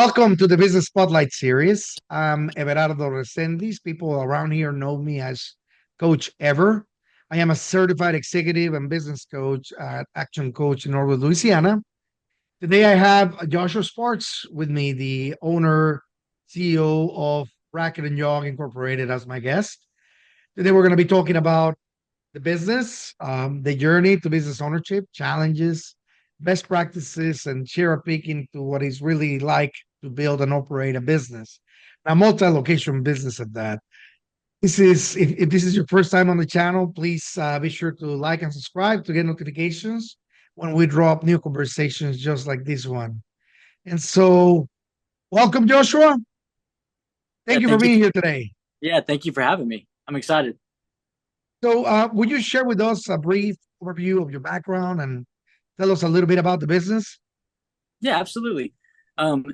Welcome to the Business Spotlight series. I'm Everardo Resendiz. People around here know me as Coach Ever. I am a certified executive and business coach at Action Coach in Norwood, Louisiana. Today I have Joshua Spartz with me, the owner, CEO of Racket Jog Incorporated, as my guest. Today we're going to be talking about the business, the journey to business ownership, challenges, best practices, and share a peek into what it's really like to build and operate a business, a multi-location business at that. If this is your first time on the channel, please be sure to like and subscribe to get notifications when we drop new conversations just like this one. And so, welcome, Joshua. Yeah, Thank you for thank you. being here today. Yeah, thank you for having me. I'm excited. So, would you share with us a brief overview of your background and tell us a little bit about the business? Yeah, absolutely.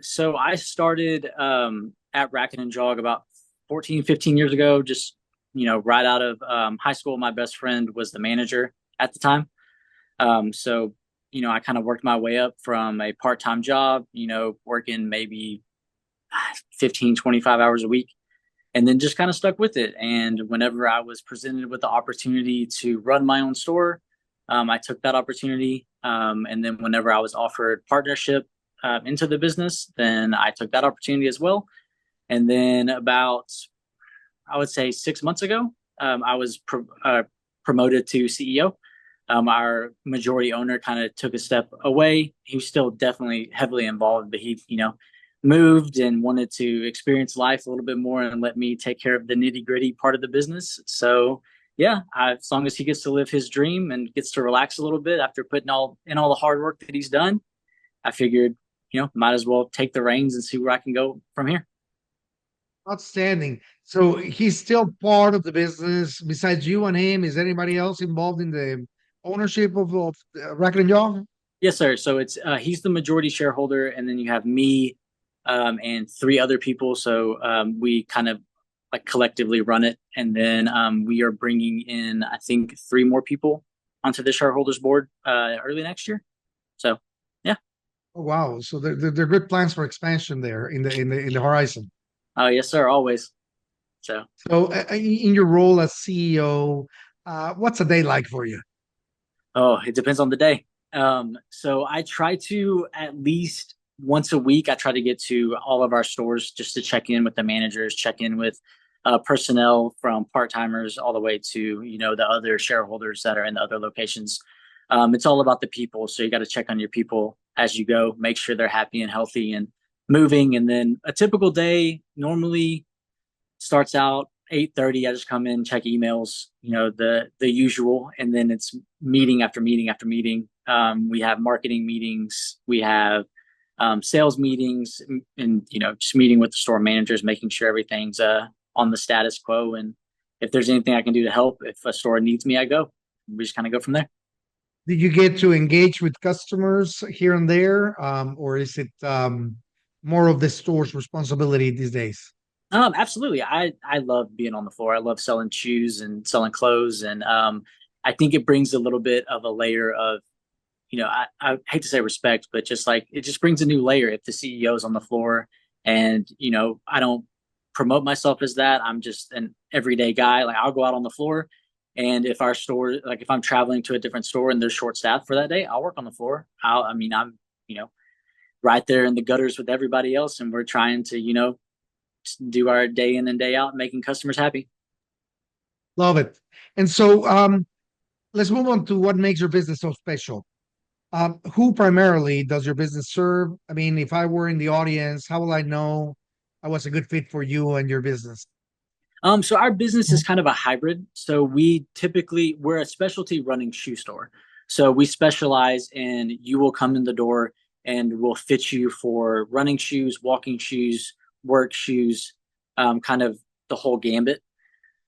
So I started at Racket and Jog about 14, 15 years ago, just right out of high school. My best friend was the manager at the time. So I kind of worked my way up from a part-time job, working maybe 15, 25 hours a week, and then just kind of stuck with it. And whenever I was presented with the opportunity to run my own store, I took that opportunity. And then whenever I was offered partnership into the business, then I took that opportunity as well. And then about, I would say 6 months ago, I was promoted to CEO. Our majority owner kind of took a step away. He was still definitely heavily involved, but he, moved and wanted to experience life a little bit more and let me take care of the nitty gritty part of the business. So yeah, as long as he gets to live his dream and gets to relax a little bit after putting all the hard work that he's done, I figured, might as well take the reins and see where I can go from here. Outstanding. So he's still part of the business. Besides you and him, is anybody else involved in the ownership of Racket and Yaw? Yes, sir. So it's he's the majority shareholder, and then you have me and three other people. So we kind of like collectively run it, and then we are bringing in I think three more people onto the shareholders board early next year. So yeah. Oh, wow. So there are good plans for expansion there in the horizon. Oh yes, sir. Always. So So in your role as CEO, what's a day like for you? oh, it depends on the day. So I try to at least once a week. I try to get to all of our stores just to check in with the managers, check in with personnel from part timers all the way to the other shareholders that are in the other locations. It's all about the people, so you got to check on your people as you go, make sure they're happy and healthy and moving. And then a typical day normally starts out 8:30. I just come in, check emails, the usual, and then it's meeting after meeting after meeting. We have marketing meetings, we have sales meetings, and just meeting with the store managers, making sure everything's on the status quo. And if there's anything I can do to help, if a store needs me, I go. We just kind of go from there. Did you get to engage with customers here and there, or is it more of the store's responsibility these days? Absolutely. I love being on the floor. I love selling shoes and selling clothes, and I think it brings a little bit of a layer of, I hate to say respect, but just like it just brings a new layer if the CEO's on the floor, and I don't promote myself as that. I'm just an everyday guy. Like I'll go out on the floor, and if our store, like if I'm traveling to a different store and they're short staffed for that day, I'll work on the floor. I'm right there in the gutters with everybody else, and we're trying to do our day in and day out, making customers happy. Love it. And so let's move on to what makes your business so special. Who primarily does your business serve? I mean, if I were in the audience, how will I know I was a good fit for you and your business? So our business is kind of a hybrid. So we're a specialty running shoe store. So we specialize in you will come in the door and we'll fit you for running shoes, walking shoes, work shoes, kind of the whole gambit.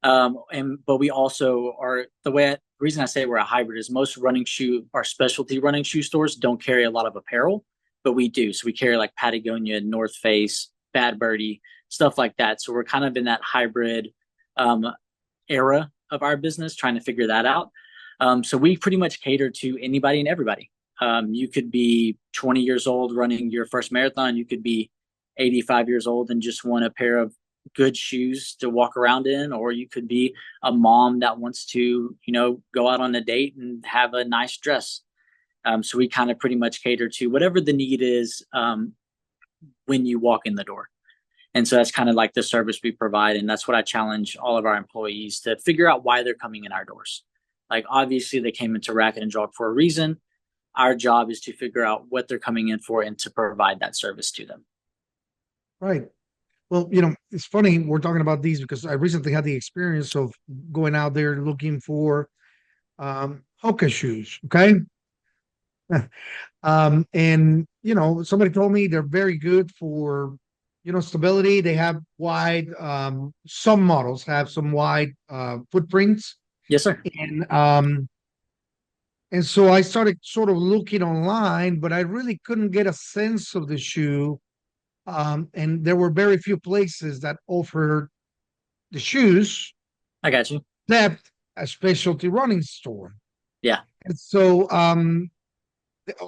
But we also are the reason I say we're a hybrid is most our specialty running shoe stores don't carry a lot of apparel, but we do. So we carry like Patagonia, North Face, Bad Birdie, stuff like that. So we're kind of in that hybrid um, era of our business, trying to figure that out. So we pretty much cater to anybody and everybody. You could be 20 years old running your first marathon. You could be 85 years old and just want a pair of good shoes to walk around in, or you could be a mom that wants to, go out on a date and have a nice dress. So we kind of pretty much cater to whatever the need is when you walk in the door. And so that's kind of like the service we provide. And that's what I challenge all of our employees to figure out why they're coming in our doors. Like, obviously, they came into Racket and Jog for a reason. Our job is to figure out what they're coming in for and to provide that service to them. Right. Well, it's funny we're talking about these because I recently had the experience of going out there looking for Hoka shoes. Okay. And somebody told me they're very good for stability. They have wide some models have some wide footprints. Yes, sir. And so I started sort of looking online, but I really couldn't get a sense of the shoe. And there were very few places that offered the shoes, I got you. except a specialty running store. Yeah. And so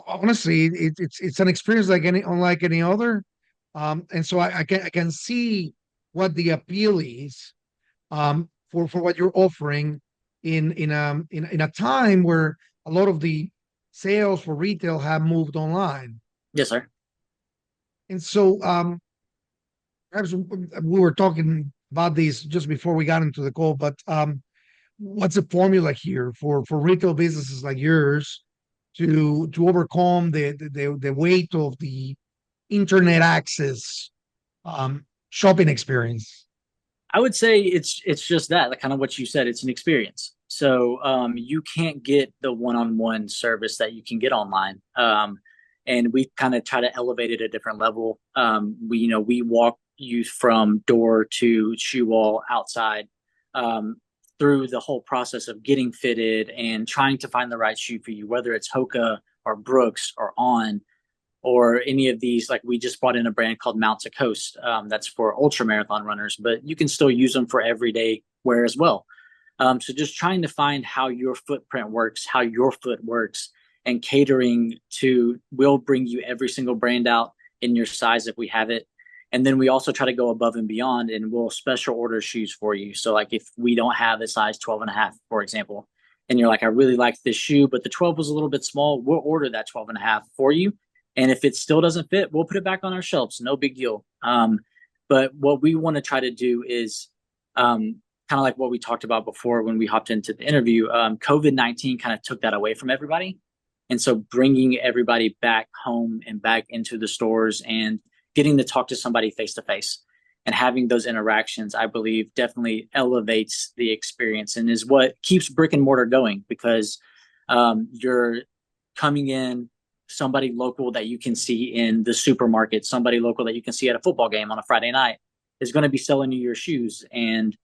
honestly, it's an experience unlike any other. And so I can see what the appeal is for what you're offering in a time where a lot of the sales for retail have moved online. Yes, sir. And so perhaps we were talking about these just before we got into the call, but what's the formula here for retail businesses like yours to overcome the weight of the internet access shopping experience? I would say it's just that, like kind of what you said. It's an experience. So you can't get the one-on-one service that you can get online. And we kind of try to elevate it at a different level. We walk you from door to shoe wall outside through the whole process of getting fitted and trying to find the right shoe for you, whether it's Hoka or Brooks or On or any of these. Like, we just brought in a brand called Mount to Coast that's for ultra marathon runners, but you can still use them for everyday wear as well. So just trying to find how your footprint works, how your foot works, and catering to, we'll bring you every single brand out in your size if we have it. And then we also try to go above and beyond, and we'll special order shoes for you. So like if we don't have a size 12.5, for example, and you're like, I really like this shoe, but the 12 was a little bit small, we'll order that 12.5 for you. And if it still doesn't fit, we'll put it back on our shelves. No big deal. But what we want to try to do is kind of like what we talked about before when we hopped into the interview. COVID-19 kind of took that away from everybody. And so bringing everybody back home and back into the stores and getting to talk to somebody face to face and having those interactions, I believe definitely elevates the experience and is what keeps brick and mortar going, because you're coming in, somebody local that you can see in the supermarket, somebody local that you can see at a football game on a Friday night is going to be selling you your shoes. And,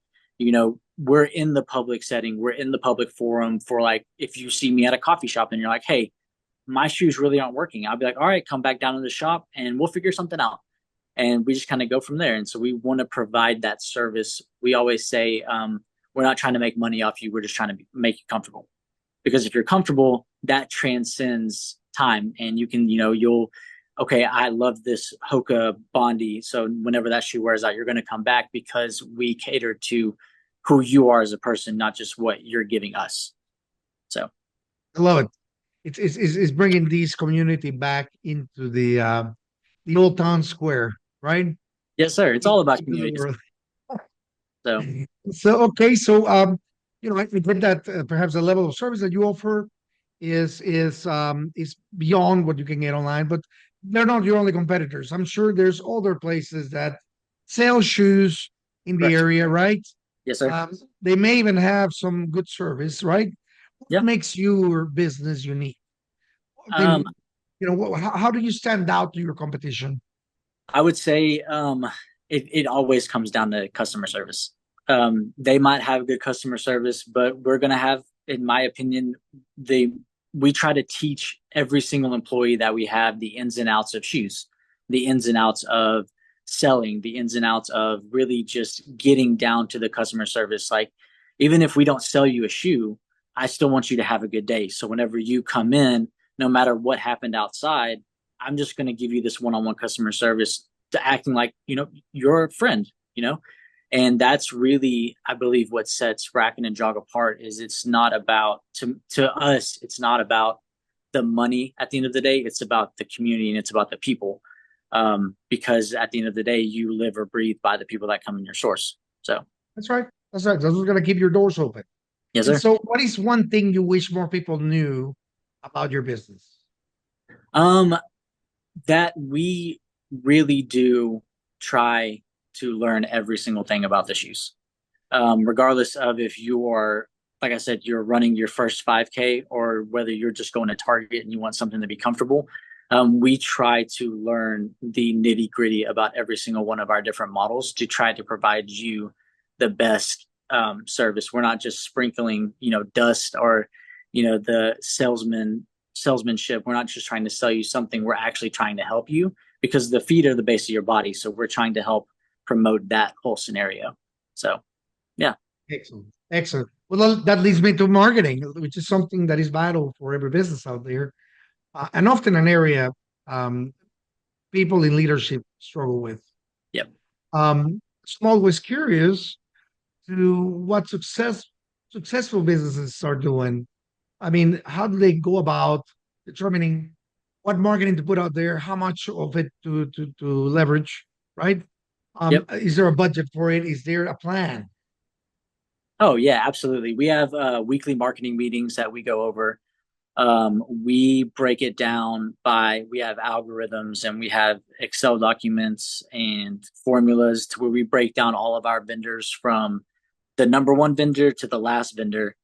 we're in the public setting, we're in the public forum for, like, if you see me at a coffee shop and you're like, hey, my shoes really aren't working, I'll be like, all right, come back down to the shop and we'll figure something out. And we just kind of go from there. And so we want to provide that service. We always say, we're not trying to make money off you. We're just trying to make you comfortable, because if you're comfortable, that transcends time. And you can, okay, I love this Hoka Bondi. So whenever that shoe wears out, you're going to come back because we cater to who you are as a person, not just what you're giving us. So I love it. It's bringing this community back into the old town square, right? yes, sir. It's all about community. So okay, so I think that perhaps the level of service that you offer is beyond what you can get online, but they're not your only competitors. I'm sure there's other places that sell shoes in the area, right? Yes, sir. They may even have some good service, right? What makes your business unique? How do you stand out to your competition? I would say it always comes down to customer service. They might have good customer service, but we're going to have, in my opinion, we try to teach every single employee that we have the ins and outs of shoes, the ins and outs of selling, the ins and outs of really just getting down to the customer service. Like, even if we don't sell you a shoe, I still want you to have a good day. So whenever you come in, no matter what happened outside, I'm just going to give you this one-on-one customer service to acting like, you're a friend, you know? And that's really, I believe, what sets Racquet and Jog apart is it's not about, to us, it's not about the money at the end of the day. It's about the community and it's about the people. Because at the end of the day, you live or breathe by the people that come in your source. So, That's right. That's right. That's what's going to keep your doors open. yes, And sir. so, what is one thing you wish more people knew about your business? Um, that we really do try to learn every single thing about the shoes, regardless of if you are, like I said, you're running your first 5K or whether you're just going to Target and you want something to be comfortable. We try to learn the nitty gritty about every single one of our different models to try to provide you the best service. We're not just sprinkling, dust or, the salesmanship. We're not just trying to sell you something. We're actually trying to help you because the feet are the base of your body. So we're trying to help promote that whole scenario. So, yeah. Excellent. Excellent. Well, that leads me to marketing, which is something that is vital for every business out there, and often an area um, people in leadership struggle with. Yep. So I'm always curious to what successful businesses are doing. I mean, how do they go about determining what marketing to put out there, how much of it to leverage, right? Yep. Is there a budget for it? Is there a plan? Oh, yeah, absolutely. We have weekly marketing meetings that we go over. We break it down we have algorithms and we have Excel documents and formulas to where we break down all of our vendors from the number one vendor to the last vendor.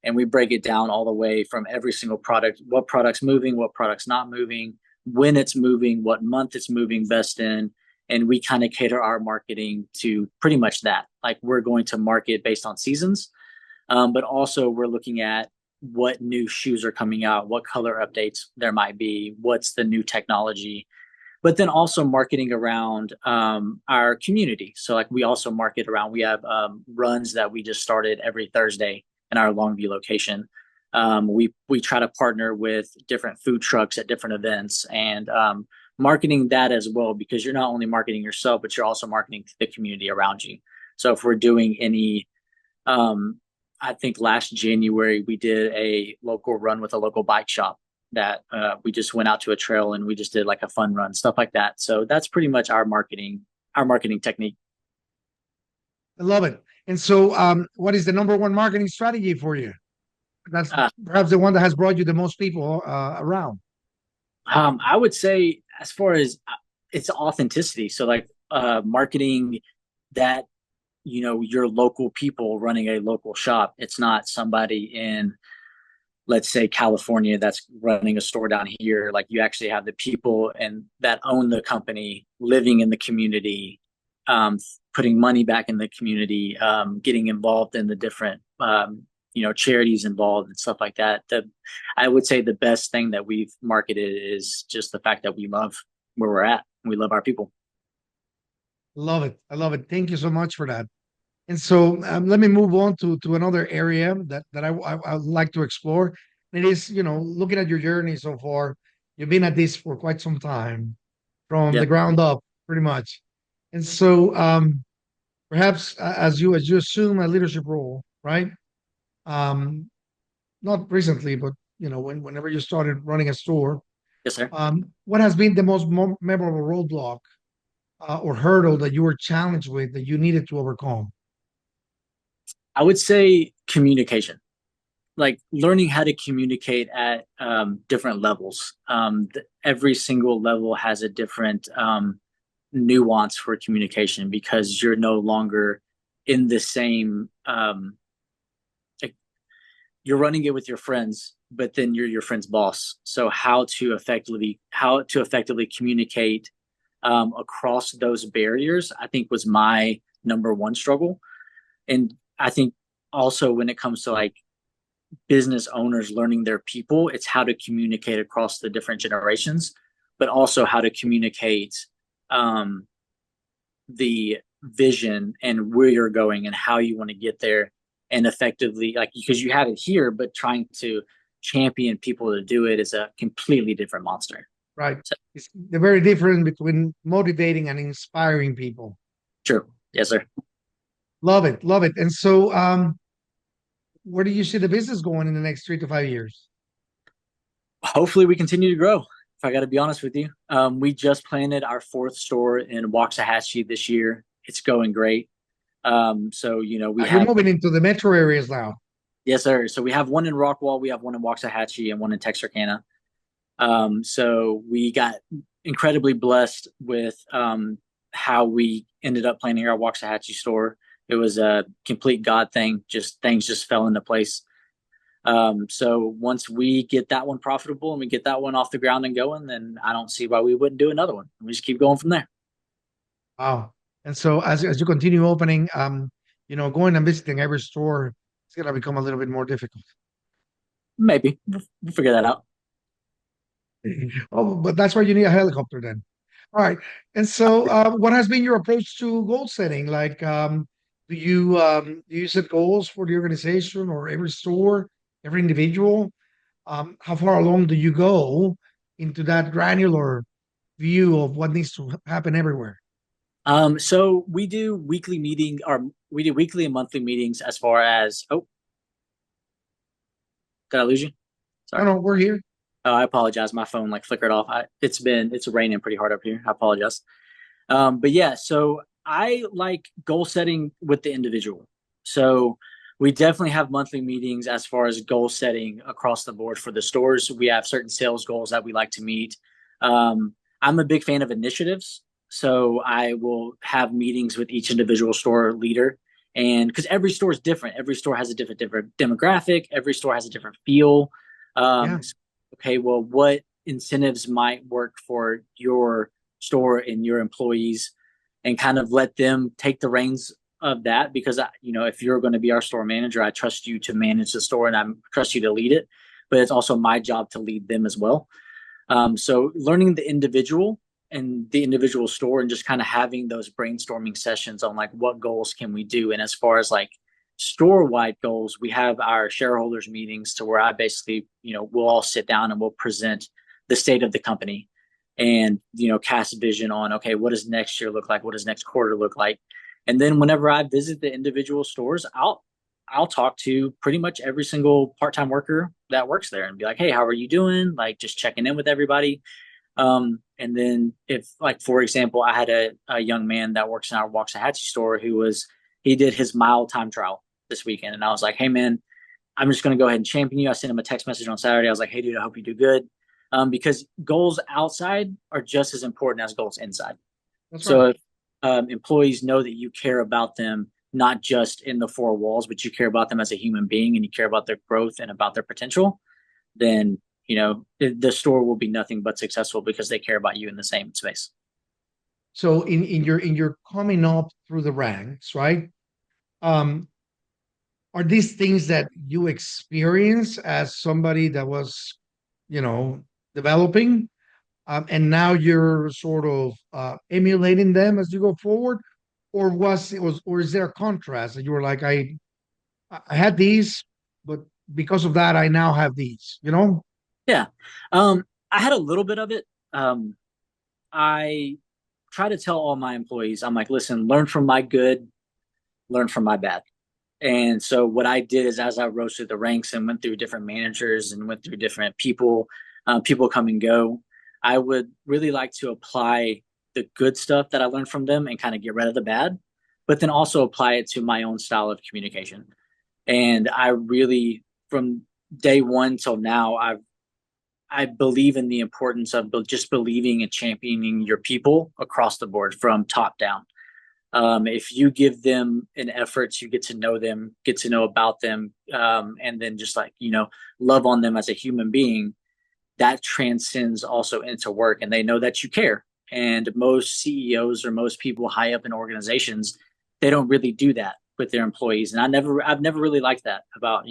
And we break it down all the way from every single product, what product's moving, what product's not moving, when it's moving, what month it's moving best in. And we kind of cater our marketing to pretty much that. Like we're going to market based on seasons, but also we're looking at what new shoes are coming out, what color updates there might be, what's the new technology, but then also marketing around our community. So like we also market around, we have runs that we just started every Thursday in our Longview location. We try to partner with different food trucks at different events and marketing that as well, because you're not only marketing yourself, but you're also marketing to the community around you. So if we're doing any, I think last January we did a local run with a local bike shop that we just went out to a trail and we just did like a fun run, stuff like that. So that's pretty much our marketing technique. I love it. And so, what is the number one marketing strategy for you? That's Uh, perhaps the one that has brought you the most people around. I would say as far as it's authenticity. So like marketing that, your local people running a local shop. It's not somebody in, let's say, California that's running a store down here. Like you actually have the people and that own the company living in the community, putting money back in the community, getting involved in the different, charities involved and stuff like that. I would say the best thing that we've marketed is just the fact that we love where we're at. We love our people. Love it. I love it. Thank you so much for that. And so, let me move on to another area that I would like to explore. It is, looking at your journey so far, you've been at this for quite some time, from the Yep. ground up, pretty much. And so, perhaps as you assume a leadership role, right? Um, Not recently, but whenever you started running a store, Yes, sir. what has been the most memorable roadblock or hurdle that you were challenged with that you needed to overcome? I would say communication, like learning how to communicate at different levels. Every single level has a different nuance for communication because you're no longer in the same. Like, you're running it with your friends, but then you're your friend's boss. So how to effectively communicate across those barriers, I think was my number one struggle. And I think also when it comes to like business owners learning their people, it's how to communicate across the different generations, but also how to communicate um, the vision and where you're going and how you want to get there, and effectively, like, because you have it here, but trying to champion people to do it is a completely different monster. Right. So, It's the very difference between motivating and inspiring people. sure. Yes, sir. Love it. Love it. And so, where do you see the business going in the next 3 to 5 years? Hopefully we continue to grow. If I got to be honest with you, we just planted our fourth store in Waxahachie this year. It's going great. So we You're have moving into the metro areas now. yes, sir. So we have one in Rockwall, we have one in Waxahachie, and one in Texarkana. So we got incredibly blessed with how we ended up planning our Waxahachie store. It was a complete God thing. Just things just fell into place. So once we get that one profitable and we get that one off the ground and going, then I don't see why we wouldn't do another one. We just keep going from there. Wow. And so as you continue opening, going and visiting every store, it's gonna become a little bit more difficult. Maybe we'll figure that out. Oh, but that's why you need a helicopter then. All right. And so, what has been your approach to goal setting? Like, do you set goals for the organization or every store, every individual? How far along do you go into that granular view of what needs to happen everywhere? So we do weekly and monthly meetings as far as did I lose you? No, Sorry. no, we're here. Oh, I apologize. My phone like flickered off. It's raining pretty hard up here. I apologize. But yeah, so I like goal setting with the individual. So we definitely have monthly meetings as far as goal setting across the board for the stores. We have certain sales goals that we like to meet. I'm a big fan of initiatives. So I will have meetings with each individual store leader. And because every store is different, every store has a different demographic, every store has a different feel. Yeah. So, okay, well, what incentives might work for your store and your employees, and kind of let them take the reins of that, because if you're going to be our store manager, I trust you to manage the store and I trust you to lead it, but it's also my job to lead them as well. So learning the individual and the individual store, and just kind of having those brainstorming sessions on like what goals can we do. And as far as like store wide goals, we have our shareholders meetings to where I basically, we'll all sit down and we'll present the state of the company and, cast vision on, okay, what does next year look like? What does next quarter look like? And then whenever I visit the individual stores, I'll talk to pretty much every single part-time worker that works there and be like, hey, how are you doing? Like just checking in with everybody. And then if, like, for example, I had a young man that works in our Waxahachie store he did his mile time trial this weekend. And I was like, hey man, I'm just going to go ahead and champion you. I sent him a text message on Saturday. I was like, hey dude, I hope you do good. Because goals outside are just as important as goals inside. That's right. So if employees know that you care about them, not just in the four walls, but you care about them as a human being and you care about their growth and about their potential, then the store will be nothing but successful because they care about you in the same space. So in your coming up through the ranks, right? Um, are these things that you experience as somebody that was, developing, and now you're sort of emulating them as you go forward, or is there a contrast that you were like, I had these, but because of that, I now have these, Yeah. I had a little bit of it. I try to tell all my employees, I'm like, listen, learn from my good, learn from my bad. And so what I did is, as I rose through the ranks and went through different managers and went through different people, people come and go, I would really like to apply the good stuff that I learned from them and kind of get rid of the bad, but then also apply it to my own style of communication. And I really, from day one till now, I believe in the importance of just believing and championing your people across the board from top down. If you give them an effort to get to know them, get to know about them, and then just like, love on them as a human being, that transcends also into work, and they know that you care. And most CEOs or most people high up in organizations, they don't really do that with their employees. And I've never really liked that about,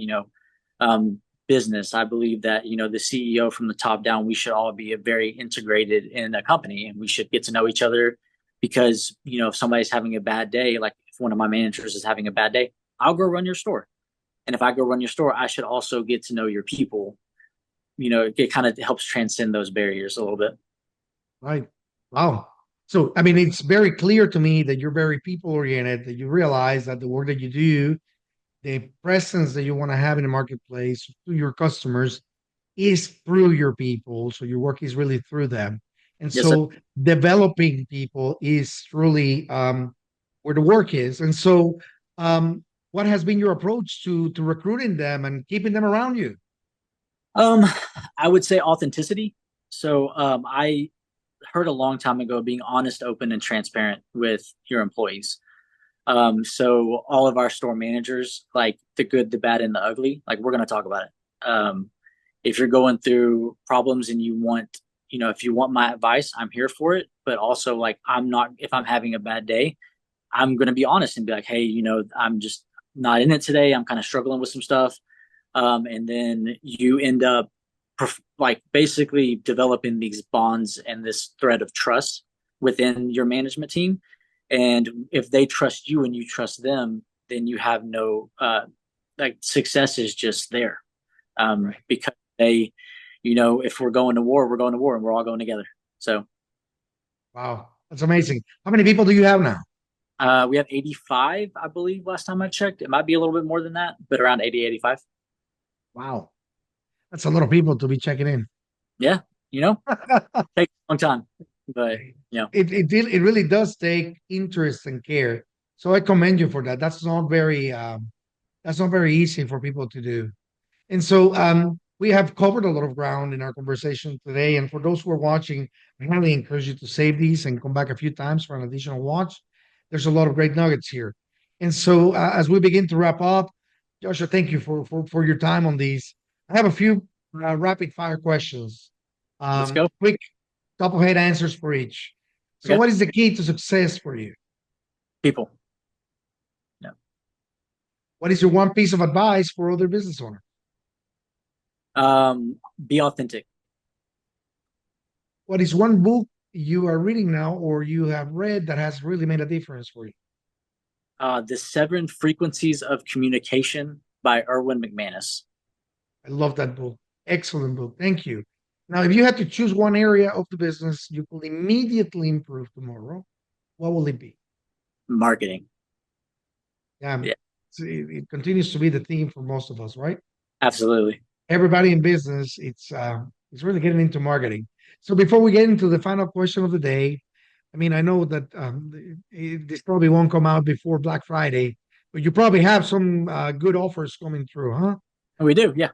business. I believe that, the CEO from the top down, we should all be very integrated in a company and we should get to know each other, because, if somebody's having a bad day, like if one of my managers is having a bad day, I'll go run your store. And if I go run your store, I should also get to know your people. It kind of helps transcend those barriers a little bit. Right. Wow. So, I mean, it's very clear to me that you're very people oriented, that you realize that the work that you do, the presence that you want to have in the marketplace to your customers is through your people. So your work is really through them. And Yes, sir. so developing people is truly where the work is. And so what has been your approach to recruiting them and keeping them around you? Um, I would say authenticity. So I heard a long time ago being honest, open, and transparent with your employees. So all of our store managers, like the good, the bad, and the ugly, like we're gonna talk about it. If you're going through problems and you want, if you want my advice, I'm here for it. But also, like, I'm not, if I'm having a bad day, I'm gonna be honest and be like, hey, I'm just not in it today. I'm kind of struggling with some stuff. And then you end up like basically developing these bonds and this thread of trust within your management team. And if they trust you and you trust them, then you have no like success is just there. Right. Because they, if we're going to war, we're going to war and we're all going together. So Wow. That's amazing. How many people do you have now? we have 85, I believe, last time I checked. It might be a little bit more than that, but around 80, 85. Wow. That's a lot of people to be checking in. Yeah, you know, takes a long time, but It really does take interest and care. So I commend you for that. That's not very easy for people to do. And so we have covered a lot of ground in our conversation today. And for those who are watching, I highly encourage you to save these and come back a few times for an additional watch. There's a lot of great nuggets here. And so as we begin to wrap up, Joshua, thank you for your time on these. I have a few rapid fire questions. let's go. Quick top of head answers for each. So, Okay, what is the key to success for you? people. Yeah. What is your one piece of advice for other business owners? Be authentic. What is one book you are reading now or you have read that has really made a difference for you? The Seven Frequencies of Communication by Erwin McManus. I love that book. Excellent book. Thank you. Now, if you had to choose one area of the business you could immediately improve tomorrow, what will it be? Marketing. Yeah, Yeah, it continues to be the theme for most of us, right? absolutely. Everybody in business, it's really getting into marketing. So before we get into the final question of the day, I mean, I know that this probably won't come out before Black Friday, but you probably have some good offers coming through, huh? We do. Yeah.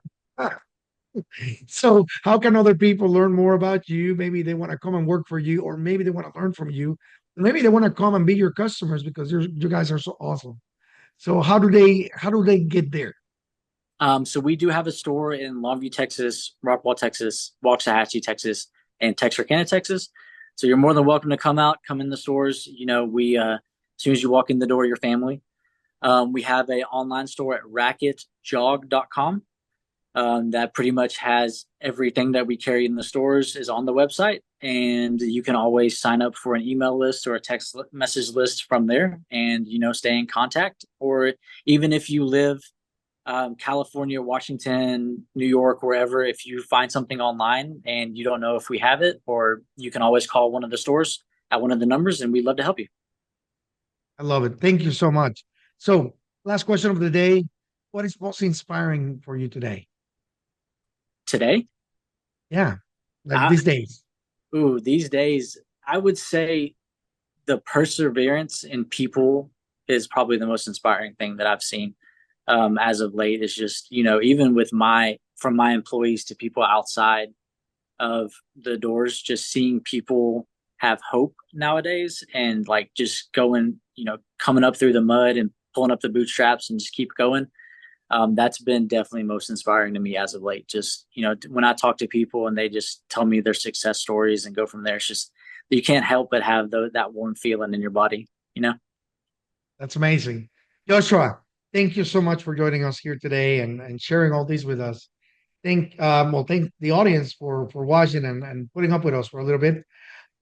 So how can other people learn more about you? Maybe they want to come and work for you, or maybe they want to learn from you. Maybe they want to come and be your customers because you guys are so awesome. So how do they get there? So we do have a store in Longview, Texas, Rockwall, Texas, Waxahachie, Texas, and Texarkana, Texas. So you're more than welcome to come out, come in the stores. We as soon as you walk in the door, your family. We have a online store at racketjog.com. That pretty much has everything that we carry in the stores is on the website, and you can always sign up for an email list or a text message list from there, and stay in contact. Or even if you live California, Washington, New York, wherever, if you find something online and you don't know if we have it, or you can always call one of the stores at one of the numbers, and we'd love to help you. I love it. Thank you so much. So last question of the day: what is most inspiring for you today? Today, Yeah, like I, these days. these days, I would say the perseverance in people is probably the most inspiring thing that I've seen as of late. Is just even with from my employees to people outside of the doors, just seeing people have hope nowadays and like just going, coming up through the mud and pulling up the bootstraps and just keep going. That's been definitely most inspiring to me as of late. Just, when I talk to people and they just tell me their success stories and go from there, it's just, you can't help but have that warm feeling in your body. That's amazing. Joshua, thank you so much for joining us here today and sharing all these with us. Thank the audience for watching and putting up with us for a little bit.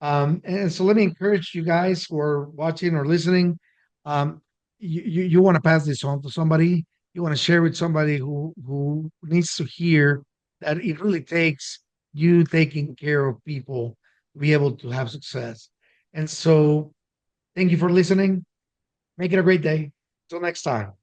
And so let me encourage you guys who are watching or listening. Um, you want to pass this on to somebody. You want to share with somebody who needs to hear that it really takes you taking care of people be able to have success. And so, thank you for listening. Make it a great day. Till next time.